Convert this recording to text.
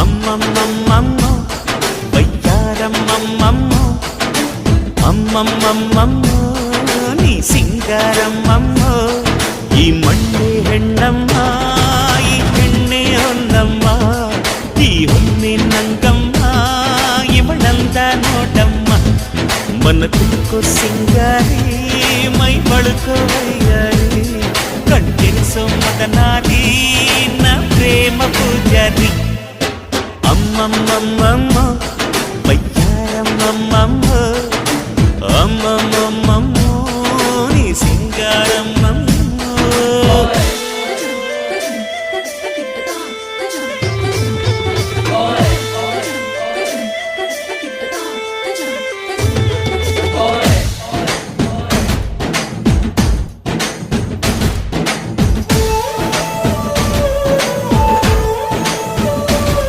అమ్మమ్మమ్మమ్మో వయ్యారమ్మమ్మమ్మో అమ్మమ్మమ్మమ్మో నీ సింగారమ్మమ్మో ಈ ಮಣ್ಣೆ ಹೆಣ್ಣಮ್ಮ ಈ ಹೆಣ್ಣೆ ಹೊನ್ನಮ್ಮ ಈ ಹುಣ್ಣಿನಂಗಮ್ಮ ಇವಳಂದ ನೋಡಮ್ಮ ಮನ ತುಕ್ಕೋ ಸಿಂಗಾರಿ ಮೈ ಬಳುಕೋ ವೈಯಾರಿ ಕಣ್ತೆನಿಸೋ ಮದನಾರಿ ನ ಪ್ರೇಮ ಪೂಜಾರಿ ಅಮ್ಮಮ್ಮಮ್ಮ